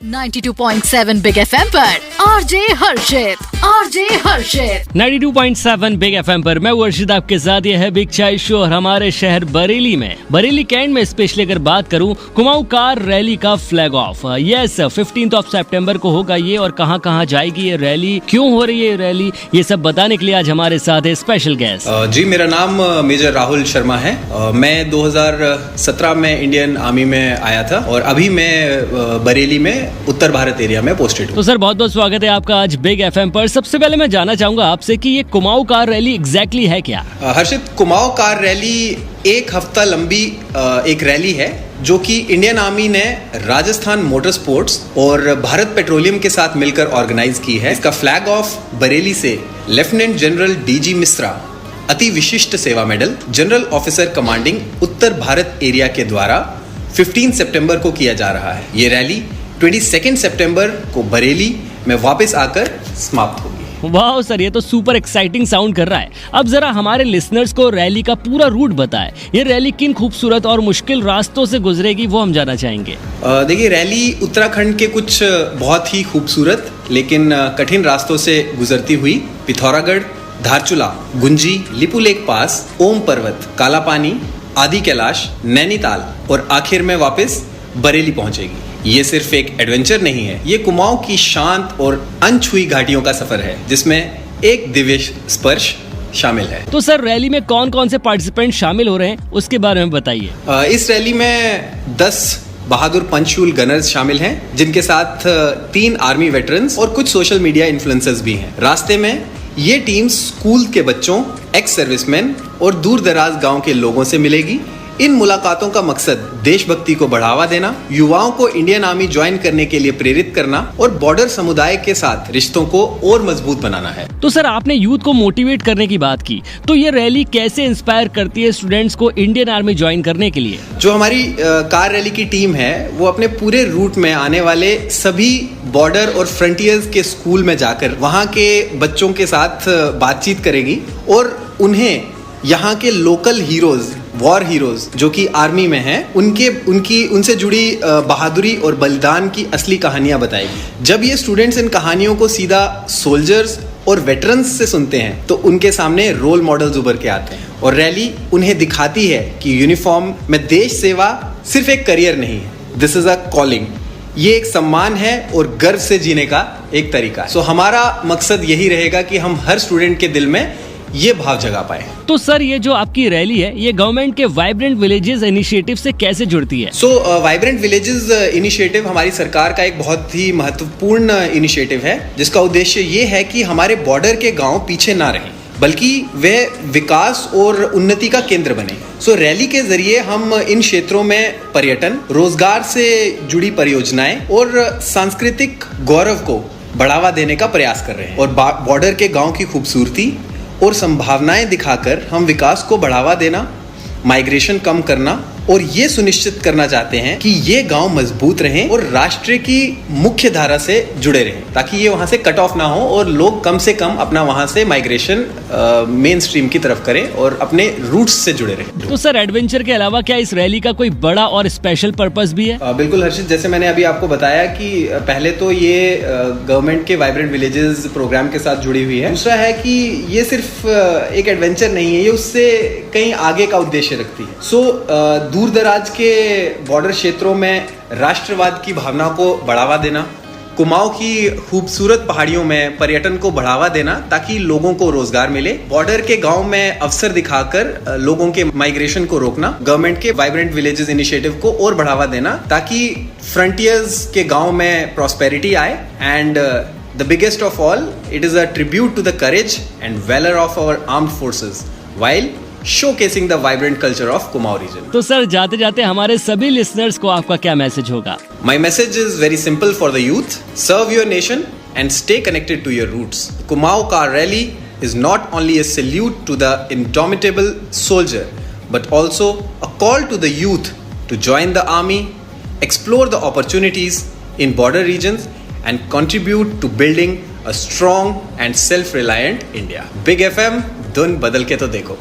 92.7 big FM पर RJ हर्षित 92.7 big FM पर मैं हर्षित आपके साथ। ये है बिग चाय शो और हमारे शहर बरेली में बरेली कैंट में स्पेशली अगर बात करूं, कुमाऊं कार रैली का फ्लैग ऑफ। यस, 15 सितंबर को होगा ये और कहां कहां जाएगी ये रैली, क्यों हो रही है ये रैली, ये सब बताने के लिए आज हमारे साथ है स्पेशल गेस्ट। जी, मेरा नाम मेजर राहुल शर्मा है। मैं 2017 में इंडियन आर्मी में आया था और अभी मैं बरेली में उत्तर भारत एरिया में पोस्टेड हूँ। तो सर बहुत बहुत स्वागत है आपका आज बिग एफएम पर। सबसे पहले मैं जानना चाहूंगा आपसे कि ये कुमाऊं कार रैली एग्जैक्टली है क्या? हर्षित, कुमाऊं कार रैली एक हफ्ता लंबी एक रैली है जो कि इंडियन आर्मी ने राजस्थान मोटर स्पोर्ट्स और भारत पेट्रोलियम के साथ मिलकर ऑर्गेनाइज की है। इसका फ्लैग ऑफ बरेली से लेफ्टिनेंट जनरल डीजी मिश्रा अति विशिष्ट सेवा मेडल जनरल ऑफिसर कमांडिंग उत्तर भारत एरिया के द्वारा 15 सितंबर को किया जा रहा है। ये रैली 22 सितंबर को बरेली में वापस आकर समाप्त होगी। वाह सर, ये तो सुपर एक्साइटिंग साउंड कर रहा है। अब जरा हमारे लिसनर्स को रैली का पूरा रूट बताएं। ये रैली किन खूबसूरत और मुश्किल रास्तों से गुजरेगी वो हम जानना चाहेंगे। देखिए, रैली उत्तराखंड के कुछ बहुत ही खूबसूरत लेकिन कठिन रास्तों से गुजरती हुई पिथौरागढ़, धारचूला, गुंजी, लिपुलेख पास, ओम पर्वत, काला पानी, आदि कैलाश, नैनीताल और आखिर में वापस बरेली पहुंचेगी। ये सिर्फ एक एडवेंचर नहीं है, ये कुमाऊं की शांत और अनछुई घाटियों का सफर है जिसमें एक दिव्य स्पर्श शामिल है। तो सर रैली में कौन कौन से पार्टिसिपेंट शामिल हो रहे हैं उसके बारे में बताइए। इस रैली में 10 बहादुर पंचशूल गनर्स शामिल हैं जिनके साथ 3 आर्मी वेटरन्स और कुछ सोशल मीडिया इन्फ्लुएंसर्स भी हैं। रास्ते में ये टीम स्कूल के बच्चों, एक्स सर्विसमैन और दूर दराज गाँव के लोगों से मिलेगी। इन मुलाकातों का मकसद देशभक्ति को बढ़ावा देना, युवाओं को इंडियन आर्मी ज्वाइन करने के लिए प्रेरित करना और बॉर्डर समुदाय के साथ रिश्तों को और मजबूत बनाना है। तो सर आपने यूथ को मोटिवेट करने की बात की, तो ये रैली कैसे इंस्पायर करती है स्टूडेंट्स को इंडियन आर्मी ज्वाइन करने के लिए? जो हमारी कार रैली की टीम है वो अपने पूरे रूट में आने वाले सभी बॉर्डर और फ्रंटियर्स के स्कूल में जाकर वहाँ के बच्चों के साथ बातचीत करेगी और उन्हें यहाँ के लोकल हीरोज, वॉर हीरोज जो कि आर्मी में हैं, उनसे जुड़ी बहादुरी और बलिदान की असली कहानियां बताएगी। जब ये स्टूडेंट्स इन कहानियों को सीधा सोल्जर्स और वेटरन्स से सुनते हैं तो उनके सामने रोल मॉडल्स उभर के आते हैं और रैली उन्हें दिखाती है कि यूनिफॉर्म में देश सेवा सिर्फ एक करियर नहीं है, दिस इज अ कॉलिंग। ये एक सम्मान है और गर्व से जीने का एक तरीका है। सो हमारा मकसद यही रहेगा कि हम हर स्टूडेंट के दिल में ये भाव जगा पाए। तो सर ये जो आपकी रैली है ये गवर्नमेंट के वाइब्रेंट विलेजेस इनिशिएटिव से कैसे जुड़ती है? वाइब्रेंट विलेजेस इनिशिएटिव हमारी सरकार का एक बहुत ही महत्वपूर्ण इनिशिएटिव है जिसका उद्देश्य ये है कि हमारे बॉर्डर के गांव पीछे ना रहें बल्कि वे विकास और उन्नति का केंद्र बने। रैली के जरिए हम इन क्षेत्रों में पर्यटन, रोजगार से जुड़ी परियोजनाएं और सांस्कृतिक गौरव को बढ़ावा देने का प्रयास कर रहे हैं और बॉर्डर के गांव की खूबसूरती और संभावनाएं दिखाकर हम विकास को बढ़ावा देना, माइग्रेशन कम करना और ये सुनिश्चित करना चाहते हैं कि ये गांव मजबूत रहें और राष्ट्र की मुख्य धारा से जुड़े रहें ताकि ये वहां से कट ऑफ ना हो और लोग कम से कम अपना वहां से माइग्रेशन मेन स्ट्रीम की तरफ करें और अपने रूट्स से जुड़े रहें। तो सर एडवेंचर के अलावा क्या इस रैली का कोई बड़ा और स्पेशल पर्पस भी है? बिल्कुल हर्षित, जैसे मैंने अभी आपको बताया कि पहले तो ये गवर्नमेंट के वाइब्रेंट विलेजेस प्रोग्राम के साथ जुड़ी हुई है। दूसरा है कि ये सिर्फ एक एडवेंचर नहीं है, ये उससे कहीं आगे का उद्देश्य रखती है। दूर दराज के बॉर्डर क्षेत्रों में राष्ट्रवाद की भावना को बढ़ावा देना, कुमाऊं की खूबसूरत पहाड़ियों में पर्यटन को बढ़ावा देना ताकि लोगों को रोजगार मिले, बॉर्डर के गांव में अवसर दिखाकर लोगों के माइग्रेशन को रोकना, गवर्नमेंट के वाइब्रेंट विलेजेस इनिशिएटिव को और बढ़ावा देना ताकि फ्रंटियर्स के गांव में प्रॉस्पेरिटी आए and the biggest of all, it is a tribute to the courage and valour of our armed forces while showcasing the vibrant culture of Kumaon region. तो सर जाते जाते हमारे सभी लिसनर्स को आपका क्या मैसेज होगा? My message is very simple for the youth. Serve your nation and stay connected to your roots. Kumaon Car Rally is not only a salute to the indomitable soldier, but also a call to the youth to join the army, explore the opportunities in border regions, and contribute to building a strong and self-reliant India. Big FM, धुन बदल के तो देखो।